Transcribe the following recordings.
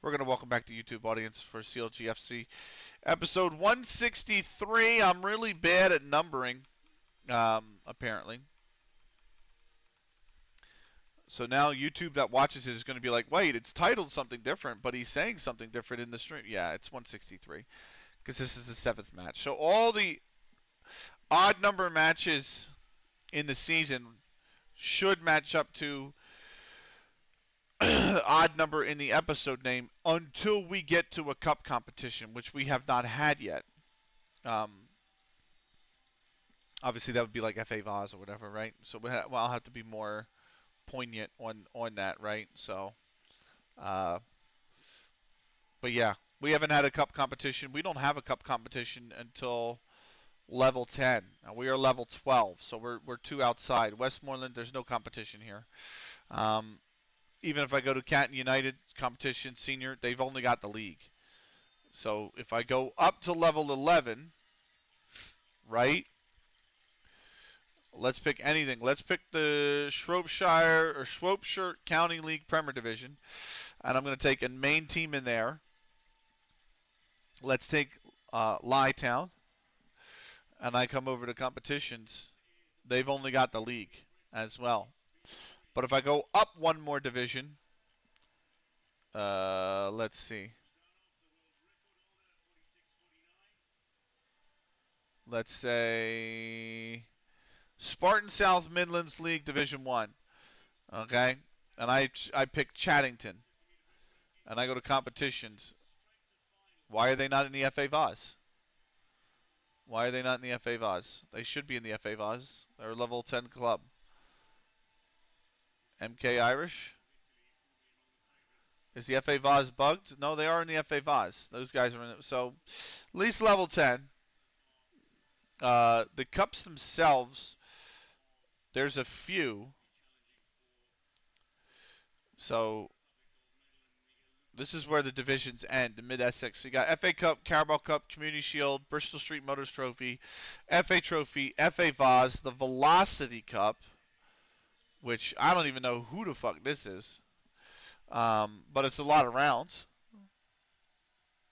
We're going to welcome back the YouTube audience for CLG FC episode 163. I'm really bad at numbering, apparently. So now YouTube that watches it is going to be like, wait, it's titled something different, but he's saying something different in the stream. Yeah, it's 163 because this is the 7th match. So all the odd number matches in the season should match up to odd number in the episode name until we get to a cup competition, which we have not had yet. Obviously, that would be like FA Vaz or whatever, right? So I'll have to be more poignant on that, right? So, but yeah, we haven't had a cup competition. We don't have a cup competition until level 10. We are level 12, so we're 2 outside. Westmoreland, there's no competition here. Even if I go to Canton United competition senior, they've only got the league. So if I go up to level 11, right? Let's pick anything. Let's pick the Shropshire County League Premier Division, and I'm going to take a main team in there. Let's take Lytown, and I come over to competitions. They've only got the league as well. But if I go up one more division, let's see. Let's say Spartan South Midlands League Division 1. Okay? And I pick Chaddington. And I go to competitions. Why are they not in the FA Vaz? Why are they not in the FA Vaz? They should be in the FA Vaz. They're a level 10 club. MK Irish? Is the FA Vaz bugged? No, they are in the FA Vaz. Those guys are in it. So, at least level 10. The cups themselves, there's a few. So, this is where the divisions end, the Mid-Essex. So you got FA Cup, Carabao Cup, Community Shield, Bristol Street Motors Trophy, FA Vaz, the Velocity Cup, which I don't even know who the fuck this is. But it's a lot of rounds.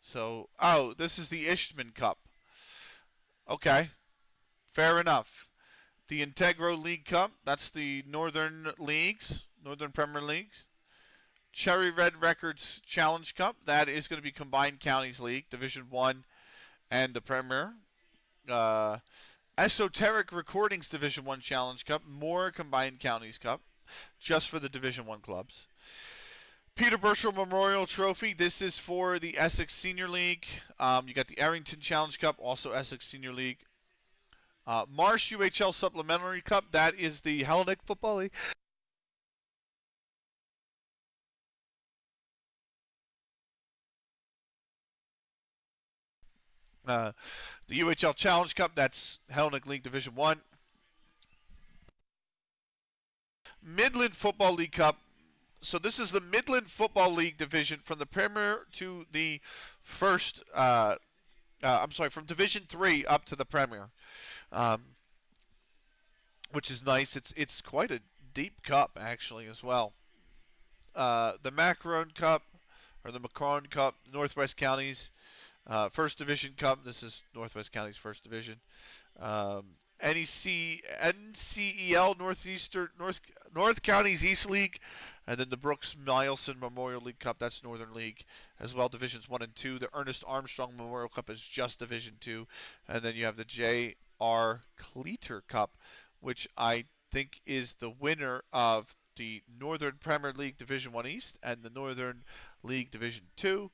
So, this is the Ishman Cup. Okay, fair enough. The Integro League Cup, that's the Northern Leagues, Northern Premier Leagues. Cherry Red Records Challenge Cup, that is going to be Combined Counties League, Division 1 and the Premier. Esoteric Recordings Division 1 Challenge Cup, more Combined Counties Cup, just for the Division 1 clubs. Peter Burchell Memorial Trophy, this is for the Essex Senior League. You got the Arrington Challenge Cup, also Essex Senior League. Marsh UHL Supplementary Cup, that is the Hellenic Football League. The UHL Challenge Cup, that's Hellenic League Division 1. Midland Football League Cup. So this is the Midland Football League division from the Premier to the first. From Division 3 up to the Premier, which is nice. It's quite a deep cup actually as well. The Macaron Cup or the Macaron Cup, Northwest Counties First Division Cup. This is Northwest Counties First Division. NCEL North Counties East League, and then the Brooks Milson Memorial League Cup. That's Northern League as well. Divisions 1 and 2. The Ernest Armstrong Memorial Cup is just Division 2, and then you have the J.R. Cleater Cup, which I think is the winner of the Northern Premier League Division 1 East and the Northern League Division 2.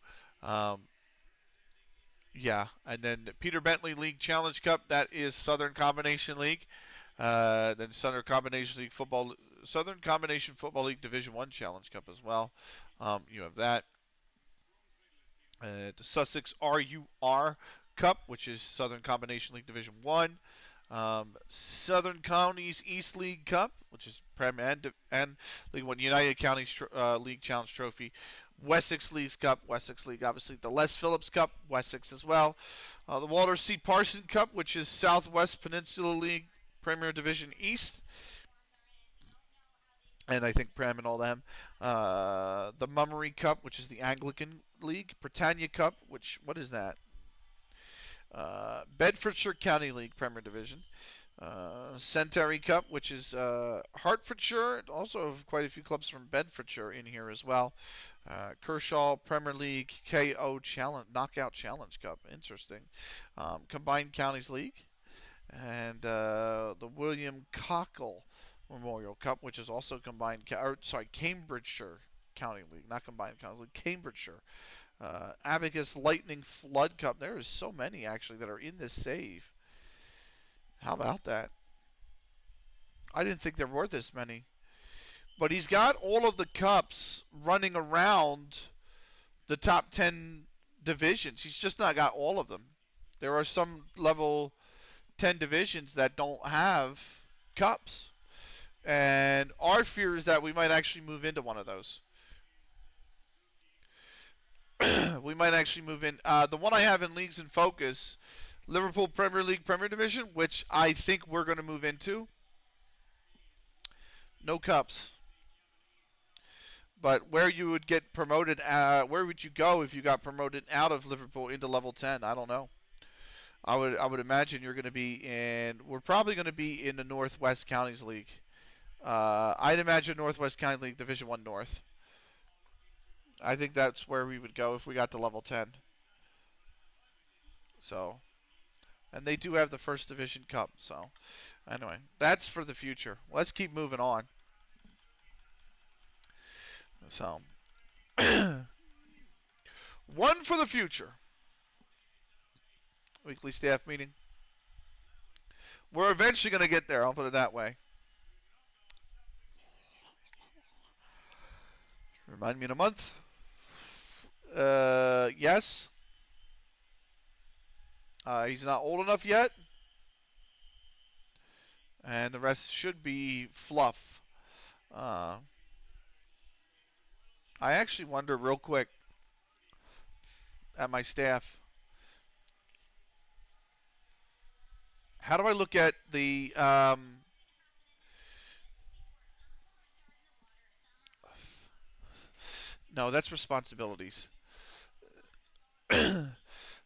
Yeah, and then the Peter Bentley League Challenge Cup, that is Southern Combination League. Then Southern Combination Football League Division 1 Challenge Cup as well. You have that. The Sussex RUR Cup, which is Southern Combination League Division 1. Southern Counties East League Cup, which is Prem and League 1. United Counties League Challenge Trophy. Wessex Leagues Cup, Wessex League, obviously. The Les Phillips Cup, Wessex as well. The Walter C. Parson Cup, which is Southwest Peninsula League Premier Division East. and I think Prem and all them. The Mummery Cup, which is the Anglican League. Britannia Cup, which, what is that? Bedfordshire County League Premier Division. Centauri Cup, which is Hertfordshire. Also have quite a few clubs from Bedfordshire in here as well. Kershaw Premier League KO Challenge Knockout Challenge Cup. Interesting. Combined Counties League. And the William Cockle Memorial Cup, which is also Cambridgeshire County League, not combined county league, Cambridgeshire. Abacus Lightning Flood Cup. There is so many actually that are in this save. How about that? I didn't think there were this many. But he's got all of the cups running around the top 10 divisions. He's just not got all of them. There are some level 10 divisions that don't have cups. And our fear is that we might actually move into one of those. We might actually move in. The one I have in Leagues in Focus, Liverpool Premier League Premier Division, which I think we're going to move into. No cups. But where you would get promoted, where would you go if you got promoted out of Liverpool into level 10? I don't know. I would imagine you're going to be in. We're probably going to be in the Northwest Counties League. I'd imagine Northwest County League Division 1 North. I think that's where we would go if we got to level 10. So, and they do have the First Division Cup. So, anyway, that's for the future. Let's keep moving on. So, one for the future. Weekly staff meeting. We're eventually going to get there. I'll put it that way. Remind me in a month. Yes. He's not old enough yet. And the rest should be fluff. I actually wonder real quick at my staff. How do I look at the no, that's responsibilities.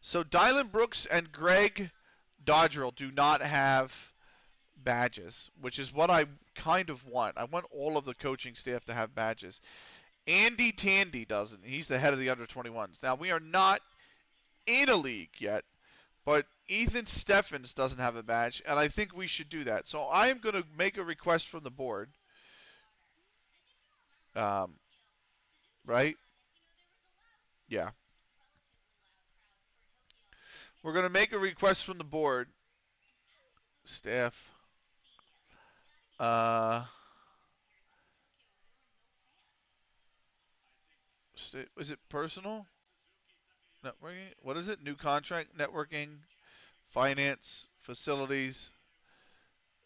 So Dylan Brooks and Greg Dodgerill do not have badges, which is what I kind of want. I want all of the coaching staff to have badges. Andy Tandy doesn't. He's the head of the under 21s. Now, we are not in a league yet, but Ethan Steffens doesn't have a badge, and I think we should do that. So I am going to make a request from the board. Right? Yeah. We're going to make a request from the board. Staff. Uh, is it personal? Networking? What is it? New contract? Networking? Finance? Facilities?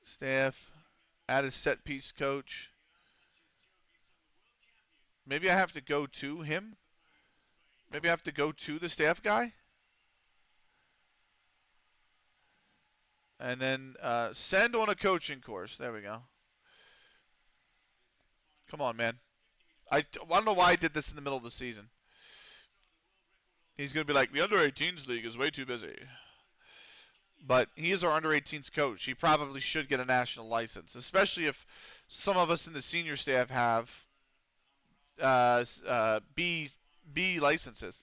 Staff? Add a set piece coach? Maybe I have to go to him? Maybe I have to go to the staff guy? And then send on a coaching course. There we go. Come on, man. I don't know why I did this in the middle of the season. He's going to be like, the under 18s league is way too busy. But he is our under 18s coach. He probably should get a national license, especially if some of us in the senior staff have B licenses.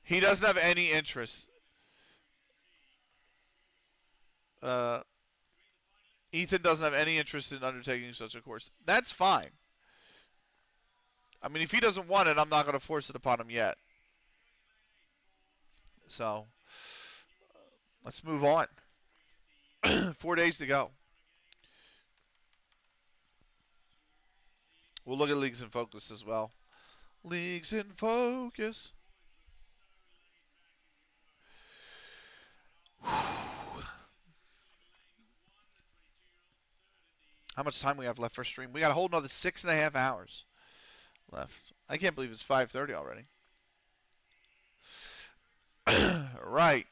He doesn't have any interest. Uh, Ethan doesn't have any interest in undertaking such a course. That's fine. I mean, if he doesn't want it, I'm not going to force it upon him yet. So, let's move on. 4 days to go. We'll look at Leagues in Focus as well. Leagues in Focus. How much time we have left for stream? We got a whole another 6.5 hours left. I can't believe it's 5:30 already. Right.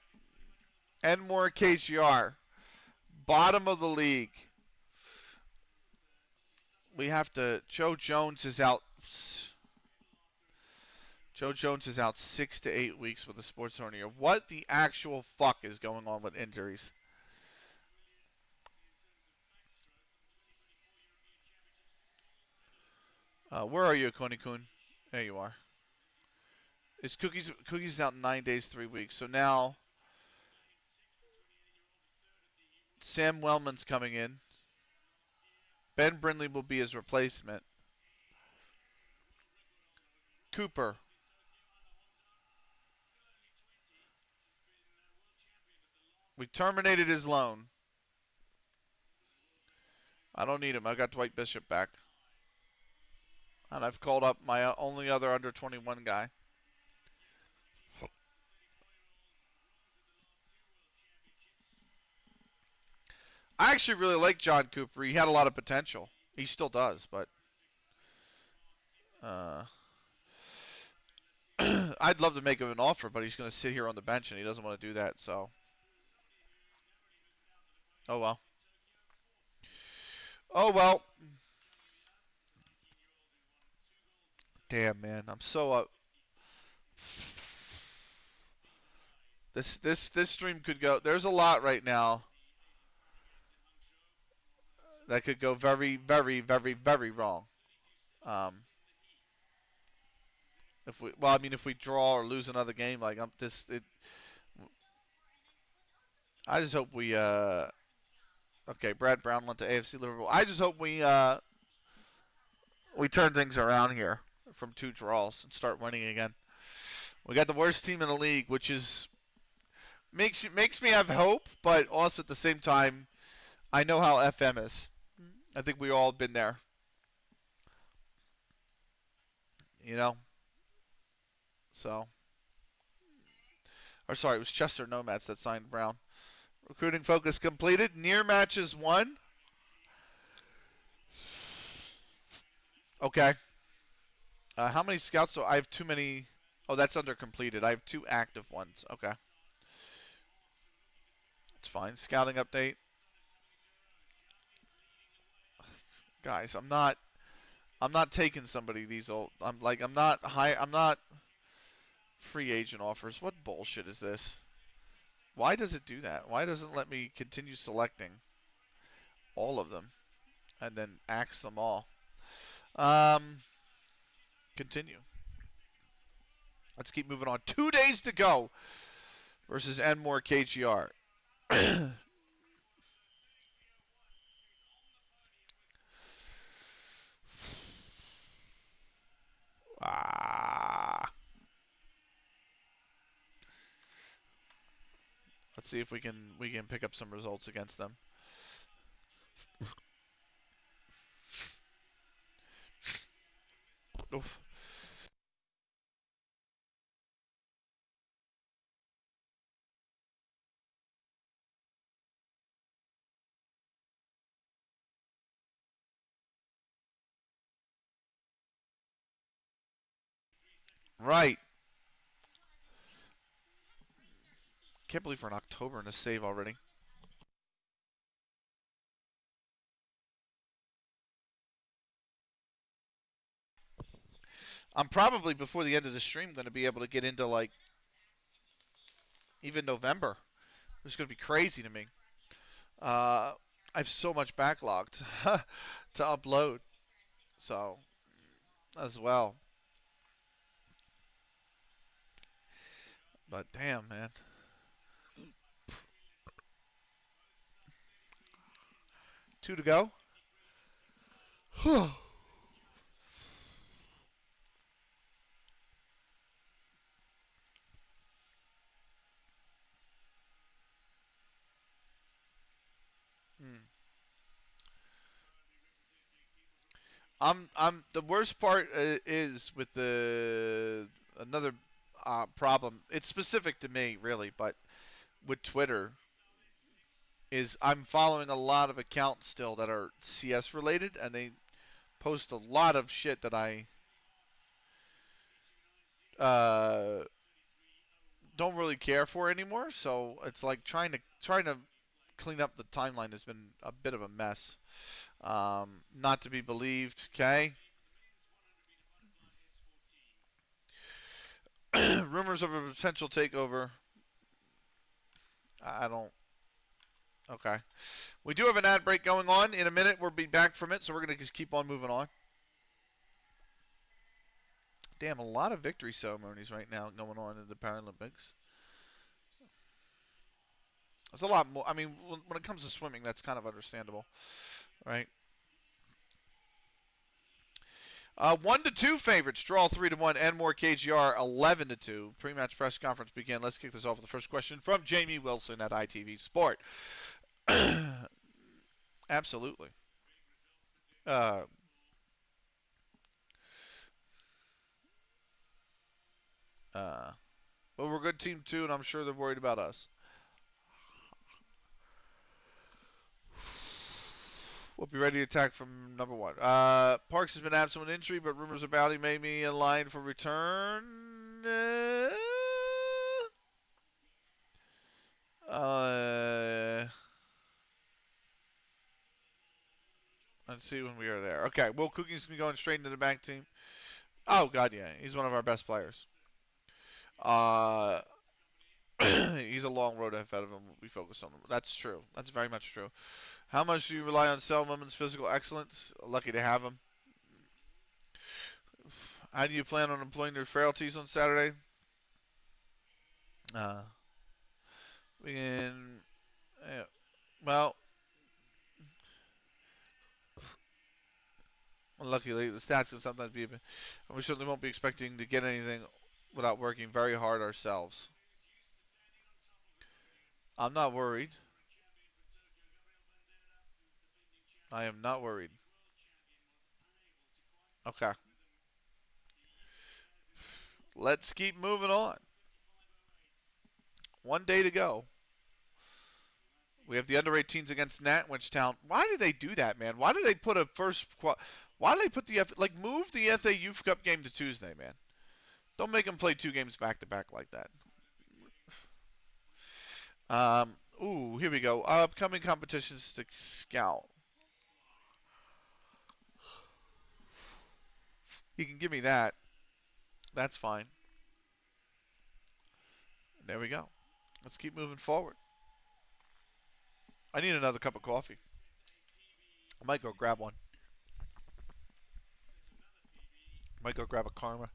Enmore KGR. Bottom of the league. We have to. Joe Jones is out. Joe Jones is out 6 to 8 weeks with a sports hernia. What the actual fuck is going on with injuries? Where are you, Konி-kun? There you are. Is Cookies out 9 days, 3 weeks. So now Sam Wellman's coming in. Ben Brindley will be his replacement. Cooper. We terminated his loan. I don't need him. I got Dwight Bishop back. And I've called up my only other under 21 guy. I actually really like John Cooper. He had a lot of potential. He still does, but uh, I'd love to make him an offer, but he's going to sit here on the bench and he doesn't want to do that. So, oh well. Oh well. Damn man, I'm so this stream could go. There's a lot right now that could go very, very, very, very wrong. Um, I mean, if we draw or lose another game, like I just hope we. Okay, Brad Brown went to AFC Liverpool. I just hope we turn things around here from 2 draws and start winning again. We got the worst team in the league, which is makes me have hope, but also at the same time, I know how FM is. I think we all been there. You know, so. Or sorry, it was Chester Nomads that signed Brown. Recruiting focus completed. Near matches won. Okay. How many scouts? So I have too many. Oh, that's under completed. I have 2 active ones. Okay. It's fine. Scouting update. Guys, I'm not taking somebody these old. I'm not free agent offers. What bullshit is this? Why does it do that? Why doesn't it let me continue selecting all of them and then axe them all? Um, continue. Let's keep moving on. 2 days to go versus Enmore KGR. ah. Let's see if we can pick up some results against them. Oof. Right. Can't believe we're in October and a save already. I'm probably before the end of the stream going to be able to get into like even November. It's going to be crazy to me. I have so much backlogged to upload. So as well. But damn, man. 2 to go. Hmm. I'm the worst part is with the another problem. It's specific to me, really, but with Twitter is I'm following a lot of accounts still that are CS related, and they post a lot of shit that I uh, don't really care for anymore. So it's like trying to clean up the timeline has been a bit of a mess. Not to be believed. Okay. Rumors of a potential takeover. I don't. Okay. We do have an ad break going on. In a minute, we'll be back from it, so we're going to just keep on moving on. Damn, a lot of victory ceremonies right now going on in the Paralympics. There's a lot more. I mean, when it comes to swimming, that's kind of understandable, right? 1-2 favorites. Draw 3-1. Enmore KGR 11-2. Pre-match press conference begin. Let's kick this off with the first question from Jamie Wilson at ITV Sport. Absolutely. Uh, uh, but we're a good team too, and I'm sure they're worried about us. We'll be ready to attack from number one. Parks has been absent with injury, but rumors about he may be in line for return. Let's see when we are there. Okay, Will Cooking's going to be going straight into the back team. Oh, God, yeah. He's one of our best players. He's a long road ahead of him. We focus on him. That's true. That's very much true. How much do you rely on Selman's physical excellence? Lucky to have him. How do you plan on employing your frailties on Saturday? Uh, we can. Well, luckily the stats can sometimes be. And we certainly won't be expecting to get anything without working very hard ourselves. I'm not worried. I am not worried. Okay. Let's keep moving on. 1 day to go. We have the under 18s against Nantwich Town. Why did they do that, man? Why did they put a first? Why did they put the move the FA Youth Cup game to Tuesday, man? Don't make them play 2 games back to back like that. Here we go. Upcoming competitions to scout. You can give me that. That's fine. There we go. Let's keep moving forward. I need another cup of coffee. I might go grab one. Might go grab a Karma.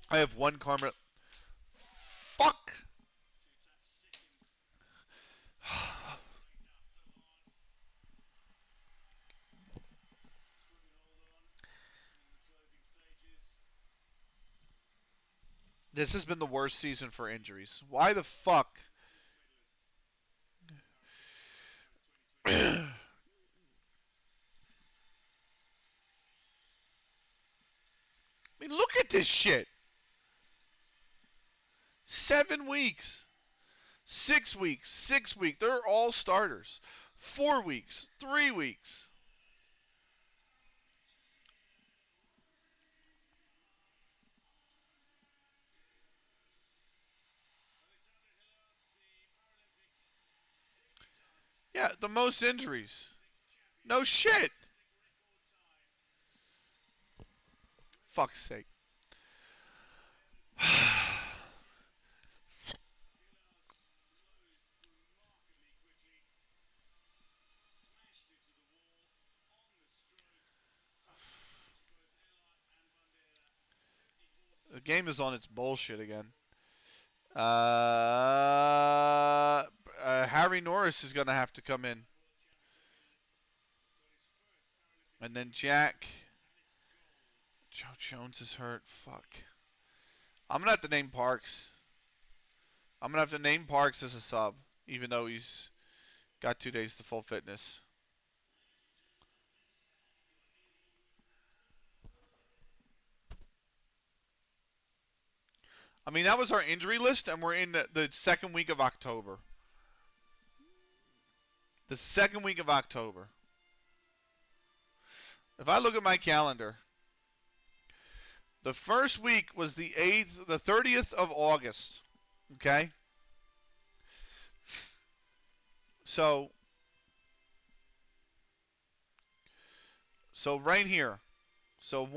I have one Karma. Fuck! This has been the worst season for injuries. Why the fuck? I mean, look at this shit. 7 weeks. 6 weeks. 6 weeks. They're all starters. 4 weeks. 3 weeks. Yeah, the most injuries. No shit. Fuck's sake. The game is on its bullshit again. Harry Norris is going to have to come in. And then Jack. Joe Jones is hurt. Fuck. I'm going to have to name Parks. I'm going to have to name Parks as a sub, even though he's got 2 days to full fitness. I mean, that was our injury list, and we're in the second week of October. The second week of October. If I look at my calendar, the first week was the 30th of August. Okay? So right here. So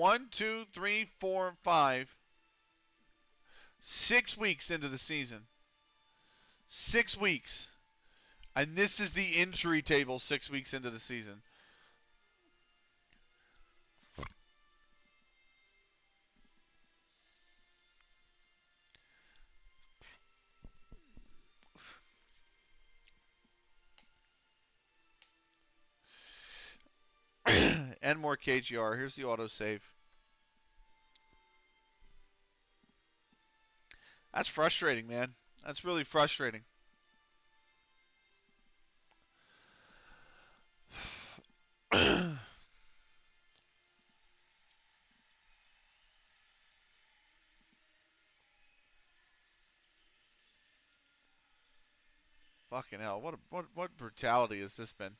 6 weeks into the season. 6 weeks. And this is the injury table 6 weeks into the season. And more KGR. Here's the autosave. That's frustrating, man. That's really frustrating. Fucking hell. What brutality has this been?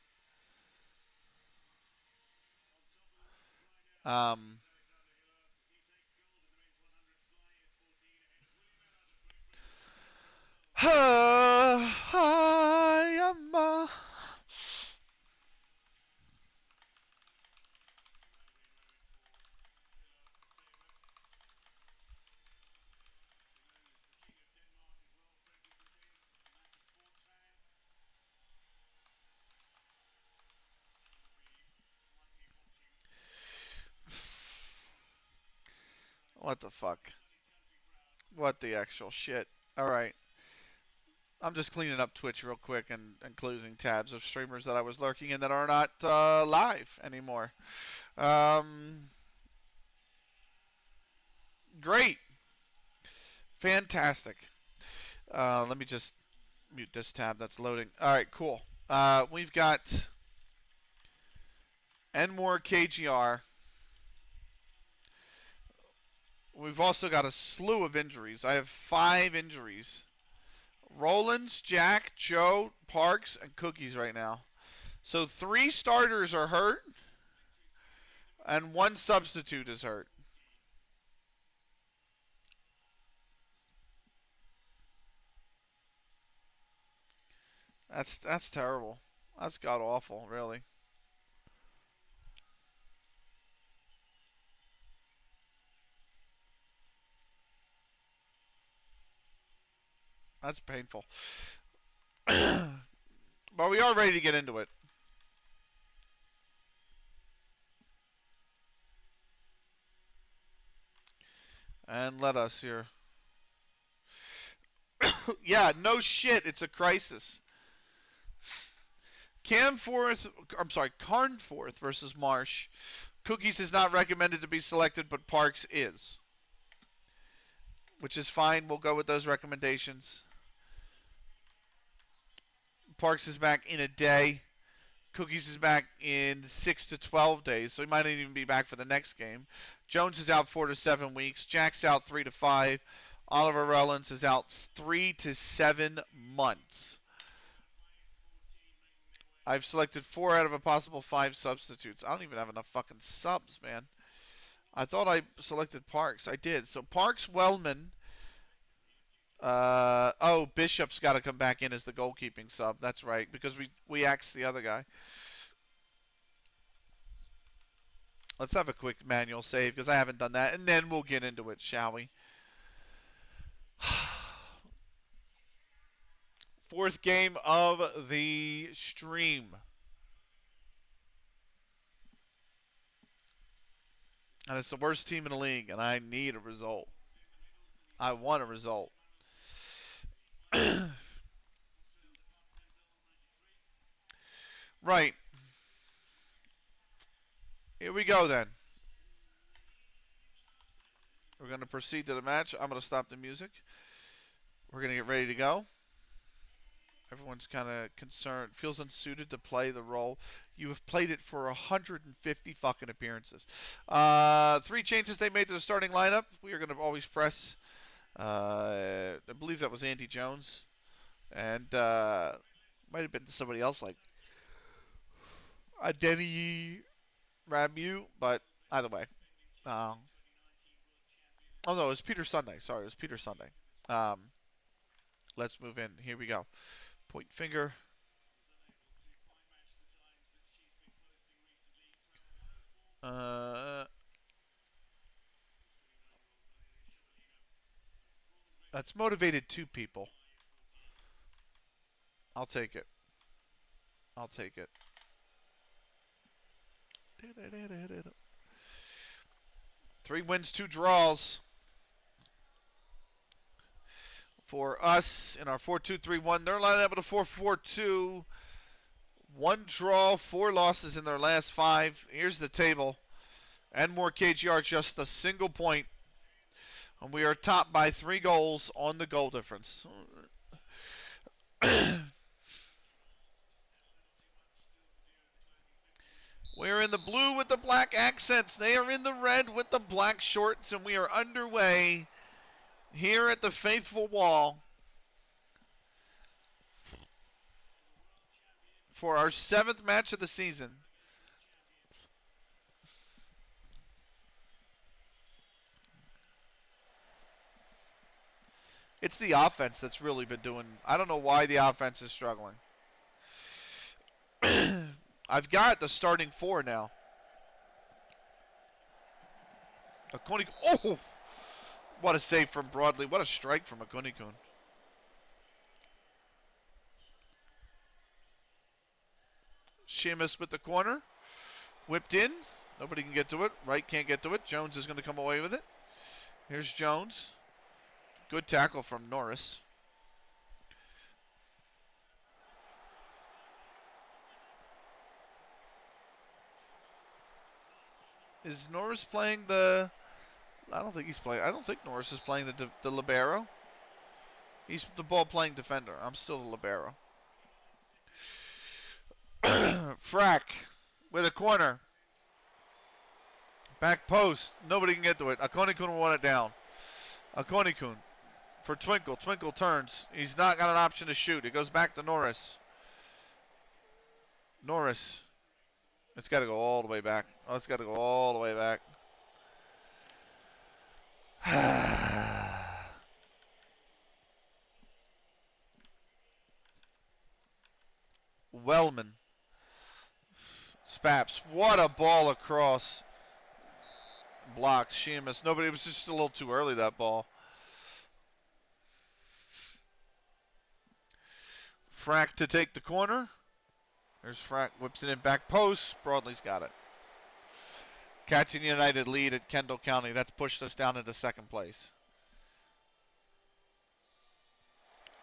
Um, what the fuck? What the actual shit? All right. I'm just cleaning up Twitch real quick and closing tabs of streamers that I was lurking in that are not live anymore. Um, great. Fantastic. Let me just mute this tab that's loading. All right, cool. We've got Enmore KGR. We've also got a slew of injuries. I have 5 injuries. Rollins, Jack, Joe, Parks, and Cookies right now. So 3 starters are hurt, and 1 substitute is hurt. That's terrible. That's god awful, really. That's painful. But we are ready to get into it. And let us here. Yeah, no shit. It's a crisis. Carnforth versus Marsh. Cookies is not recommended to be selected, but Parks is. Which is fine. We'll go with those recommendations. Parks is back in a day. Cookies is back in 6 to 12 days, so he might not even be back for the next game. Jones is out 4 to 7 weeks. Jack's out 3 to 5. Oliver Rollins is out 3 to 7 months. I've selected 4 out of a possible 5 substitutes. I don't even have enough fucking subs, man. I thought I selected Parks. I did. So Parks, Wellman. Bishop's got to come back in as the goalkeeping sub. That's right, because we axed the other guy. Let's have a quick manual save because I haven't done that, and then we'll get into it, shall we? 4th game of the stream. And it's the worst team in the league, and I need a result. I want a result. Right. Here we go then. We're going to proceed to the match. I'm going to stop the music. We're going to get ready to go. Everyone's kind of concerned, feels unsuited to play the role. You have played it for 150 fucking appearances. 3 changes they made to the starting lineup. We are going to always press. I believe that was Andy Jones, and might have been somebody else like Denny Ramu, but either way. Um, oh no, it was Peter Sunday. Sorry, it was Peter Sunday. Um, let's move in. Here we go. Point finger. That's motivated two people. I'll take it. I'll take it. 3 wins, 2 draws for us in our 4-2-3-1. They're lining up at a 4-4-2. 1 draw, 4 losses in their last 5. Here's the table. Enmore KGR just a single point. And we are topped by 3 goals on the goal difference. We're in the blue with the black accents. They are in the red with the black shorts. And we are underway here at the Faithful Wall for our 7th match of the season. It's the offense that's really been doing. I don't know why the offense is struggling. I've got the starting 4 now. Oh! What a save from Broadley. What a strike from Akunikun. Sheamus with the corner. Whipped in. Nobody can get to it. Wright can't get to it. Jones is going to come away with it. Here's Jones. Good tackle from Norris. Is Norris playing the... I don't think he's playing. I don't think Norris is playing the libero. He's the ball playing defender. I'm still the libero. Frack with a corner. Back post. Nobody can get to it. Akunikun will want it down. Akunikun for Twinkle. Twinkle turns. He's not got an option to shoot. It goes back to Norris. Norris. It's got to go all the way back. Oh, it's got to go all the way back. Wellman. Spaps. What a ball across. Blocks. Sheamus. Nobody. It was just a little too early, that ball. Frack to take the corner. There's Frack. Whips it in back post. Broadley's got it. Catching United lead at Kendall County. That's pushed us down into 2nd place.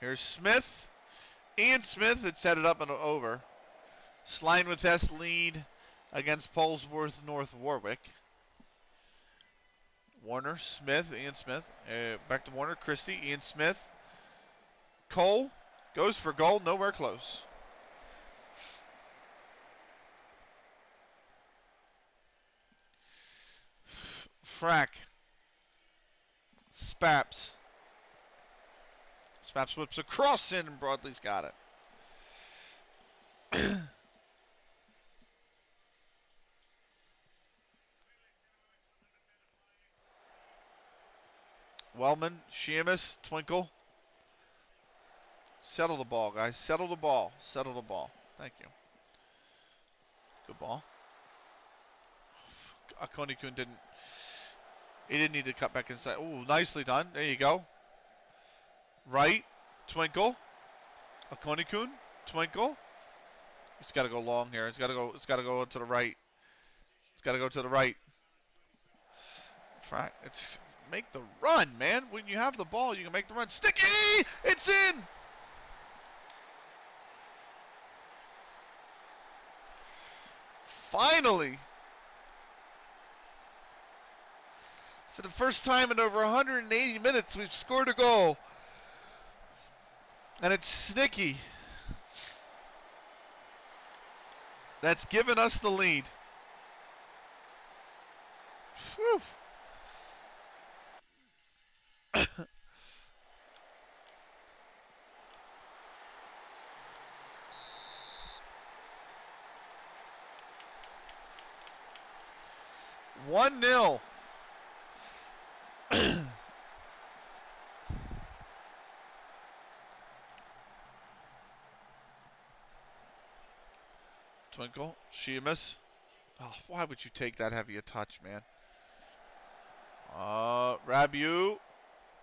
Here's Smith. Ian Smith had set it up and over. Slynewith lead against Polesworth North Warwick. Warner, Smith, Ian Smith. Back to Warner, Christie, Ian Smith. Cole goes for goal, nowhere close. Frack. Spaps. Spaps whips across in and Broadley's got it. Wellman, Sheamus, Twinkle. Settle the ball, guys. Settle the ball. Settle the ball. Thank you. Good ball. Akunikun didn't. He didn't need to cut back inside. Ooh, nicely done. There you go. Right. Twinkle. Akunikun. Twinkle. It's got to go long here. It's got to go. It's got to go to the right. It's got to go to the right. It's make the run, man. When you have the ball, you can make the run. Sticky. It's in. Finally. For the first time in over 180 minutes, we've scored a goal. And it's Snicky that's given us the lead. Whew. 1-0. Twinkle, Sheamus, Oh, why would you take that heavy a touch, man? Rabiu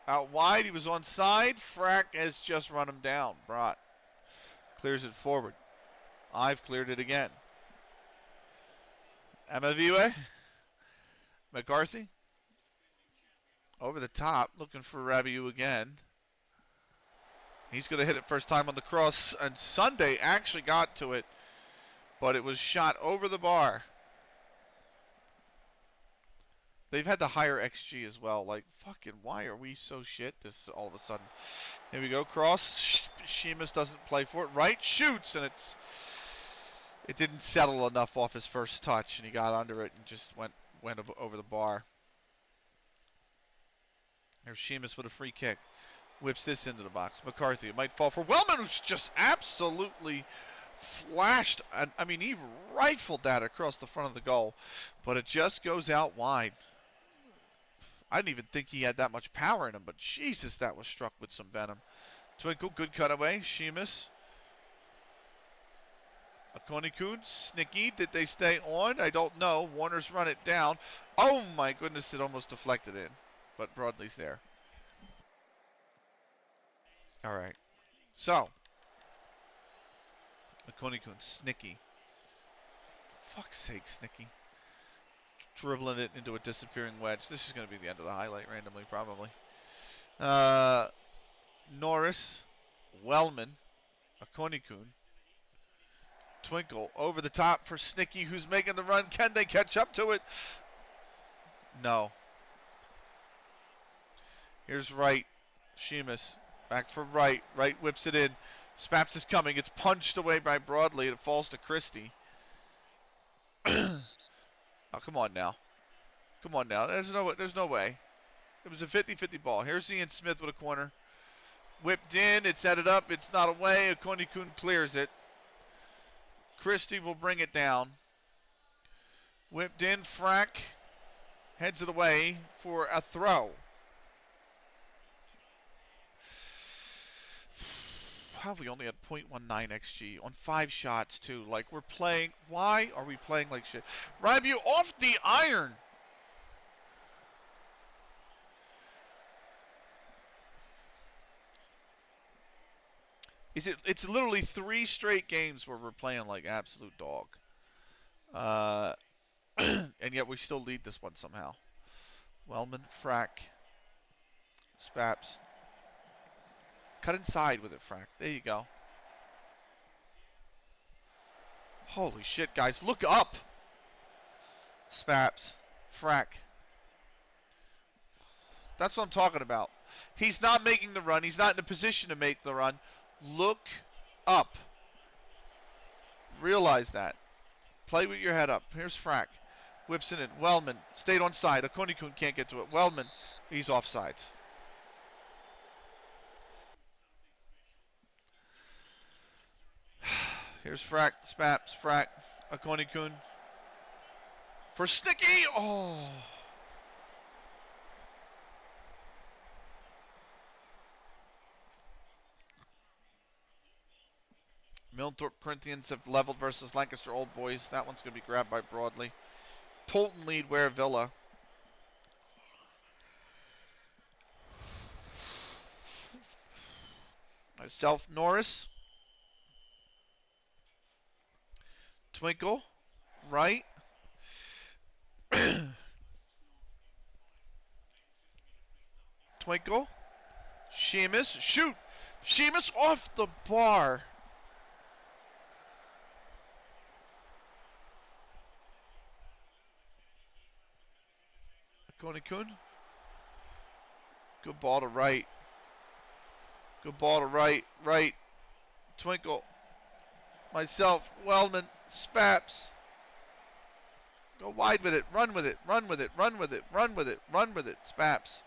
out wide. He was on side. Frack has just run him down. Brought clears it forward. I've cleared it again. Amaviwe. McCarthy. Over the top. Looking for Rabiu again. He's going to hit it first time on the cross. And Sunday actually got to it. But it was shot over the bar. They've had the higher XG as well. Like, fucking, why are we so shit this all of a sudden? Here we go. Cross. Sheamus doesn't play for it. Right. Shoots. And it didn't settle enough off his first touch. And he got under it and just went over the bar. There's Sheamus with a free kick. Whips this into the box. McCarthy. It might fall for Wellman, who's just absolutely flashed. I mean, he rifled that across the front of the goal. But it just goes out wide. I didn't even think he had that much power in him, but Jesus, that was struck with some venom. Twinkle, good cutaway. Sheamus. Akonikun, Snicky, did they stay on? I don't know. Warner's run it down. Oh my goodness, it almost deflected in. But Broadley's there. All right. So, Akonikun, Snicky. Fuck's sake, Snicky. Dribbling it into a disappearing wedge. This is going to be the end of the highlight randomly, probably. Norris, Wellman, Akonikun. Twinkle over the top for Snicky, who's making the run. Can they catch up to it? No. Here's Wright. Sheamus. Back for Wright. Wright whips it in. Spaps is coming. It's punched away by Broadley. It falls to Christie. Oh, come on now. Come on now. There's no way. It was a 50-50 ball. Here's Ian Smith with a corner. Whipped in. It's headed up. It's not away. Akonikun clears it. Christie will bring it down. Whipped in. Frack heads it away for a throw. How have we only had 0.19 XG on 5 shots, too? Like, we're playing. Why are we playing like shit? Rabiu off the iron. It's literally 3 straight games where we're playing like absolute dog. And yet we still lead this one somehow. Wellman, Frack, Spaps. Cut inside with it, Frack. There you go. Holy shit, guys. Look up. Spaps. Frack. That's what I'm talking about. He's not making the run. He's not in a position to make the run. Look up. Realize that. Play with your head up. Here's Frack. Whips it in. Wellman stayed on side. Akonikun can't get to it. Wellman, he's offsides. Here's Frack. Spaps. Frack. Akonikun. For Snicky. Oh. Milthorpe Corinthians have leveled versus Lancaster Old Boys. That one's going to be grabbed by Broadley. Polton lead Ware Villa. Myself, Norris. Twinkle. Right. Twinkle. Sheamus. Shoot. Sheamus off the bar. Akonikun. Good ball to right. Good ball to right. Right. Twinkle. Myself. Wellman. Spaps. Go wide with it. Run with it. Run with it. Run with it. Run with it. Run with it. Spaps.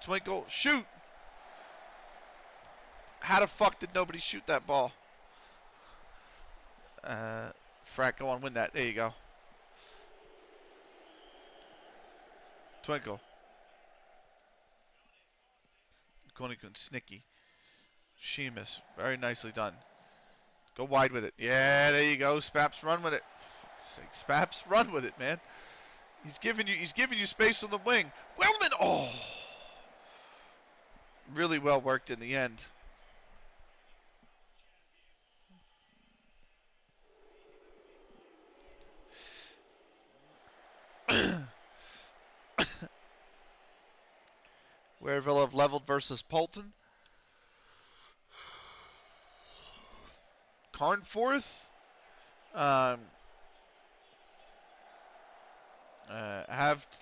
Twinkle. Shoot. How the fuck did nobody shoot that ball? Frack, go on, win that. There you go. Twinkle. Konikun, Snicky. Sheamus. Very nicely done. Go wide with it. Yeah, there you go. Spaps, run with it. Spaps, run with it, man. He's giving you space on the wing. Wellman, oh, really well worked in the end. Wareville have leveled versus Polton. Carnforth have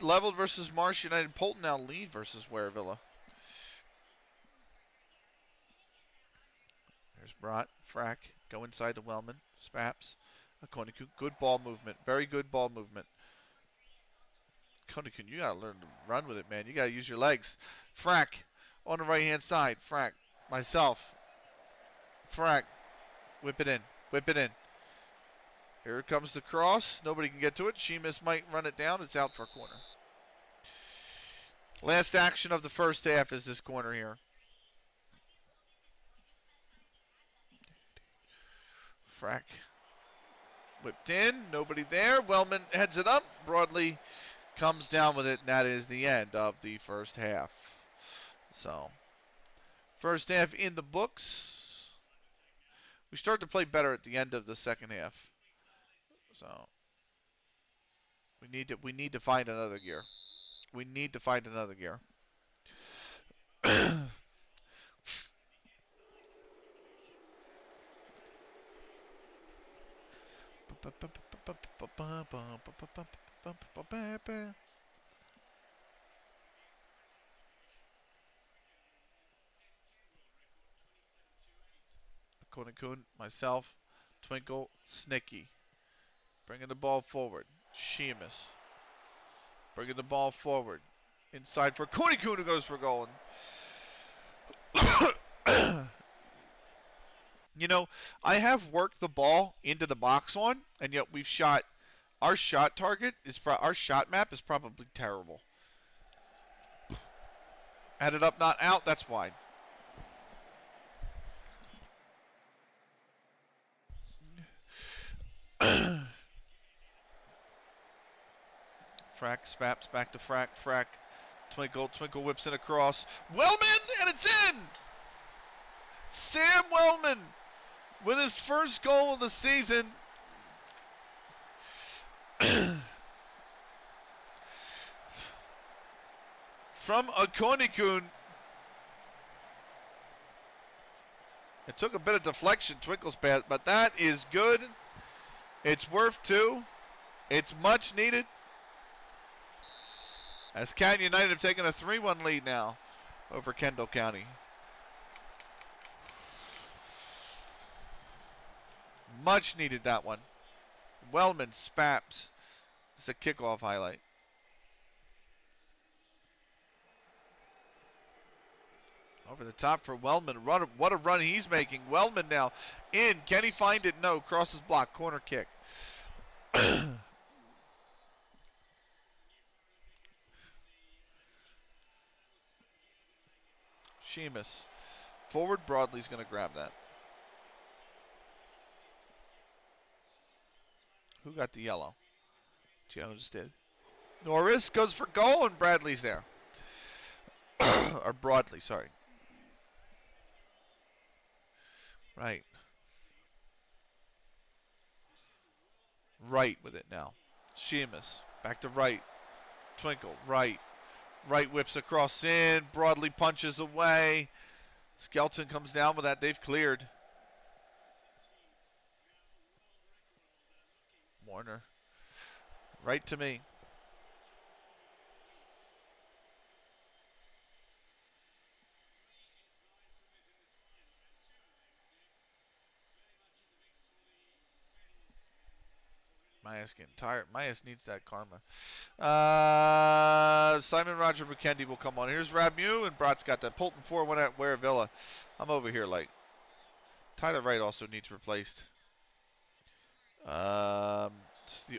leveled versus Marsh United. Polton now lead versus Warevilla. There's Brott, Frack, go inside to Wellman, Spaps, Konikun. Good ball movement, very good ball movement. Konikun, you gotta learn to run with it, man. You gotta use your legs. Frack on the right hand side. Frack, myself. Frack, whip it in, whip it in. Here comes the cross. Nobody can get to it. Sheamus might run it down. It's out for a corner. Last action of the first half is this corner here. Frack whipped in. Nobody there. Wellman heads it up. Broadly comes down with it, and that is the end of the first half. So, first half in the books. We start to play better at the end of the second half. So, we need to find another gear. We need to find another gear. Konikun, myself, Twinkle, Snicky. Bringing the ball forward. Sheamus. Bringing the ball forward. Inside for Konikun, who goes for goal. You know, I have worked the ball into the box on, and yet we've shot. Our shot target is our shot map is probably terrible. Headed up, not out. That's wide. Frack, Spaps, back to Frack, Frack. Twinkle, Twinkle whips it across. Wellman, and it's in! Sam Wellman with his first goal of the season. From Akonikun. It took a bit of deflection, Twinkle's pass, but that is good. It's worth two. It's much needed. As Canton United have taken a 3-1 lead now over Kendall County. Much needed that one. Wellman, Spaps. It's a kickoff highlight. Over the top for Wellman. What a run he's making. Wellman now in. Can he find it? No. Crosses block. Corner kick. Sheamus. Forward. Broadly's going to grab that. Who got the yellow? Jones did. Norris goes for goal, and Bradley's there. Or Broadly, sorry. Right. Right with it now. Sheamus. Back to right. Twinkle. Right. Right whips across in. Broadly punches away. Skelton comes down with that. They've cleared. Warner. Right to me. Maya's getting tired. Mayas needs that karma. Simon Roger McKendy will come on. Here's Ramu, and Brott's got that. Polton 4-1 at Ware Villa. I'm over here like. Tyler Wright also needs replaced. The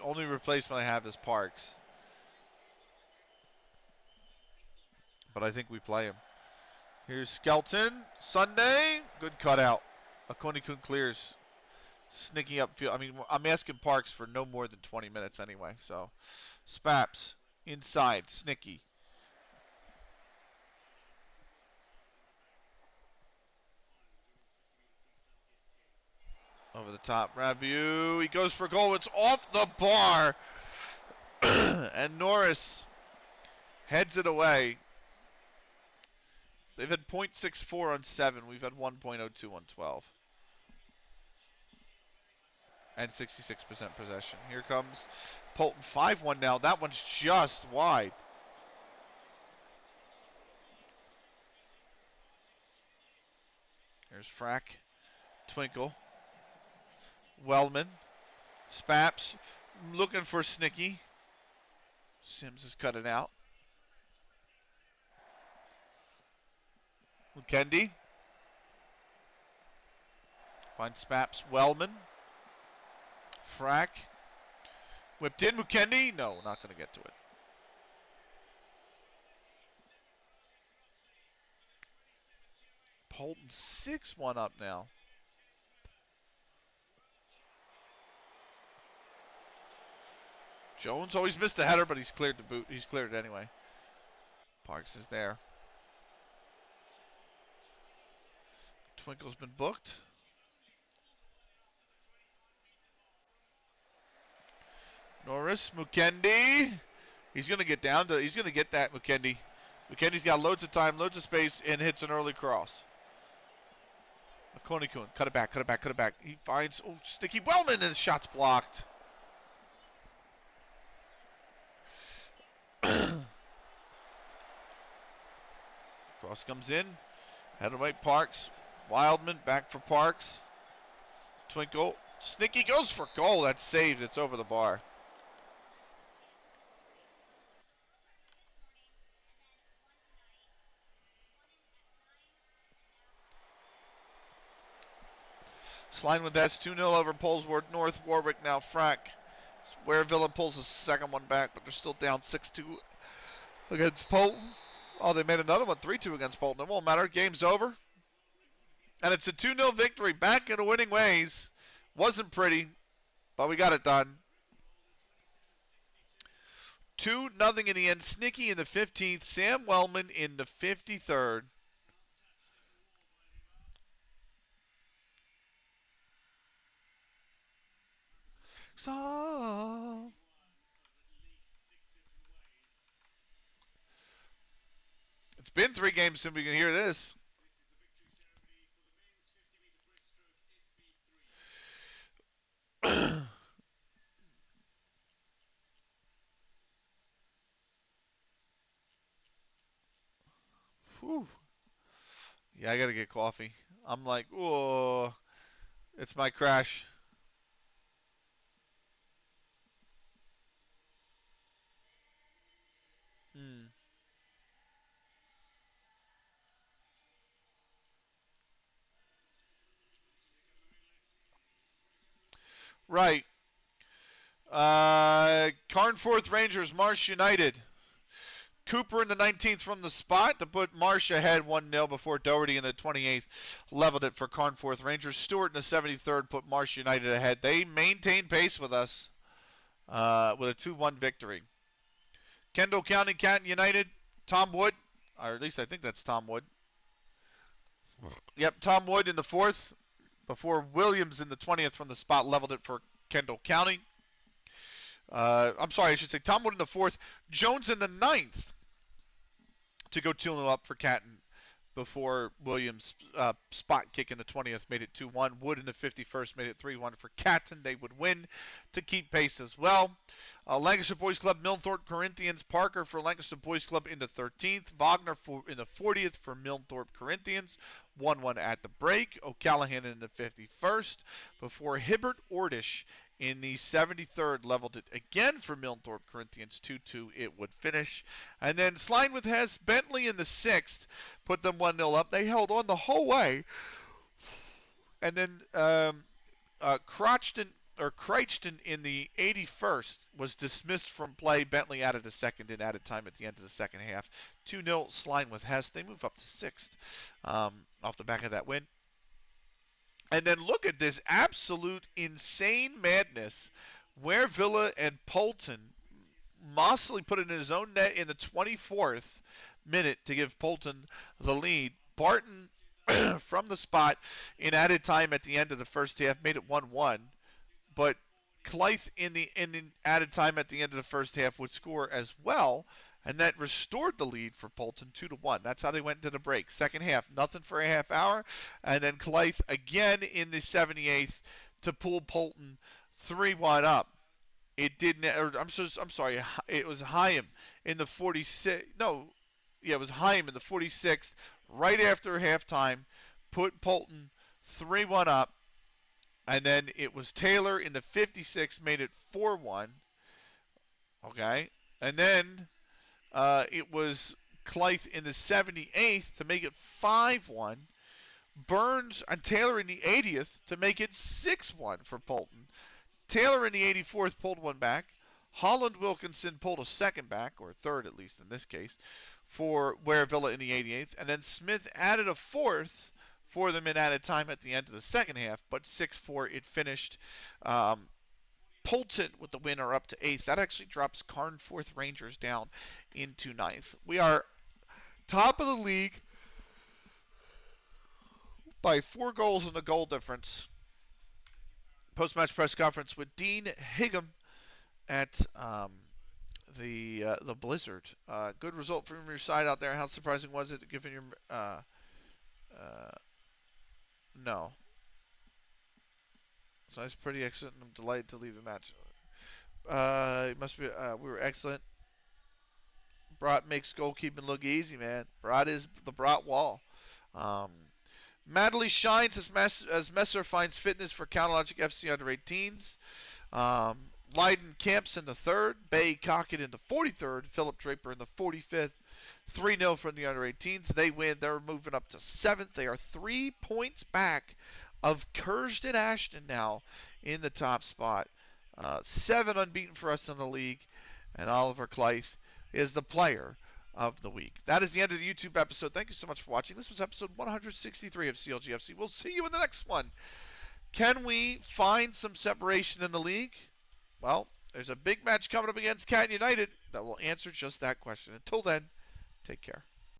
only replacement I have is Parks. But I think we play him. Here's Skelton. Sunday. Good cutout. Akonikun clears. Sneaking upfield. I mean, I'm asking Parks for no more than 20 minutes anyway. So, Spaps inside, Snicky. Over the top, Rabiu. He goes for goal. It's off the bar. And Norris heads it away. They've had .64 on 7. We've had 1.02 on 12. And 66% possession. Here comes Polton 5-1 now. That one's just wide. Here's Frack. Twinkle. Wellman. Spaps. Looking for Snicky. Sims is cutting out. Mukendi. Finds Spaps. Wellman. Frack. Whipped in. Mukendi. No, not going to get to it. Polton 6-1 up now. Jones always missed the header, but he's cleared the boot. He's cleared it anyway. Parks is there. Twinkle's been booked. Norris, Mukendi. He's going to get down to, he's going to get that, Mukendi. Mukendi's got loads of time, loads of space, and hits an early cross. McConey-Kun, cut it back, cut it back, cut it back. He finds, Sticky Wellman, and the shot's blocked. Cross comes in. Head away, Parks. Wildman, back for Parks. Twinkle. Snicky goes for goal. That's saved. It's over the bar. Slide with that. 2-0 over Polesworth North. Warwick now Frack. Where Villa pulls the second one back, but they're still down 6-2 against Polton. Oh, they made another one 3-2 against Polton. It won't matter. Game's over. And it's a 2-0 victory. Back in the winning ways. Wasn't pretty, but we got it done. 2-0 in the end. Snicky in the 15th. Sam Wellman in the 53rd. So it's been 3 games since we can hear this. Whew. Yeah, I gotta get coffee. I'm like, oh, it's my crash. Hmm. Right. Carnforth Rangers, Marsh United. Cooper in the 19th from the spot to put Marsh ahead 1-0 before Doherty in the 28th leveled it for Carnforth Rangers. Stewart in the 73rd put Marsh United ahead. They maintained pace with us with a 2-1 victory. Kendall County Canton United, Tom Wood, or at least I think that's Tom Wood. Yep, Tom Wood in the 4th before Williams in the 20th from the spot leveled it for Kendall County. I'm sorry, I should say Tom Wood in the 4th, Jones in the 9th to go 2-0 up for Canton before Williams' spot kick in the 20th made it 2-1. Wood in the 51st made it 3-1 for Canton. They would win to keep pace as well. Lancaster Boys Club, Milnthorpe Corinthians. Parker for Lancaster Boys Club in the 13th. Wagner in the 40th for Milnthorpe Corinthians. 1-1 at the break. O'Callahan in the 51st before Hibbert Ordish in the 73rd leveled it again for Milnthorpe Corinthians. 2-2 it would finish. And then Slinewood has Bentley in the 6th, put them 1-0 up. They held on the whole way. And then Crichton in the 81st was dismissed from play. Bentley added a second and added time at the end of the second half. 2-0 Slinewood Hess. They move up to 6th off the back of that win. And then look at this absolute insane madness where Villa and Polton, Mosley put it in his own net in the 24th minute to give Polton the lead. Barton from the spot in added time at the end of the first half made it 1-1, but Clythe in the added time at the end of the first half would score as well, and that restored the lead for Polton 2-1. That's how they went into the break. Second half, nothing for a half hour, and then Clythe again in the 78th to pull Polton 3-1 up. It didn't. I'm sorry. It was Hyam in the 46. No, yeah, it was Hyam in the 46th, right after halftime, put Polton 3-1 up, and then it was Taylor in the 56th, made it 4-1. Okay, and then it was Clythe in the 78th to make it 5-1. Burns and Taylor in the 80th to make it 6-1 for Polton. Taylor in the 84th pulled one back. Holland Wilkinson pulled a second back, or third at least in this case, for Ware Villa in the 88th. And then Smith added a fourth for them in added time at the end of the second half, but 6-4 it finished. Polton with the winner up to 8th. That actually drops Carnforth Rangers down into 9th. We are top of the league by 4 goals in the goal difference. Post-match press conference with Dean Higham at the Blizzard. Good result from your side out there. How surprising was it, given your no? So it's pretty excellent. I'm delighted to leave the match. It must be. We were excellent. Brat makes goalkeeping look easy, man. Brat is the Brat wall. Um, Madley shines as Messer finds fitness for Counterlogic FC under 18s. Leiden Camps in the 3rd, Bay Cockett in the 43rd, Philip Draper in the 45th. 3-0 from the under 18s. They win. They're moving up to 7th. They are 3 points back of Curzon Ashton now in the top spot. 7 unbeaten for us in the league, and Oliver Clythe is the player of the week. That is the end of the YouTube episode. Thank you so much for watching. This was episode 163 of CLG FC. We'll see you in the next one. Can we find some separation in the league? Well, there's a big match coming up against Canton United that will answer just that question. Until then, take care.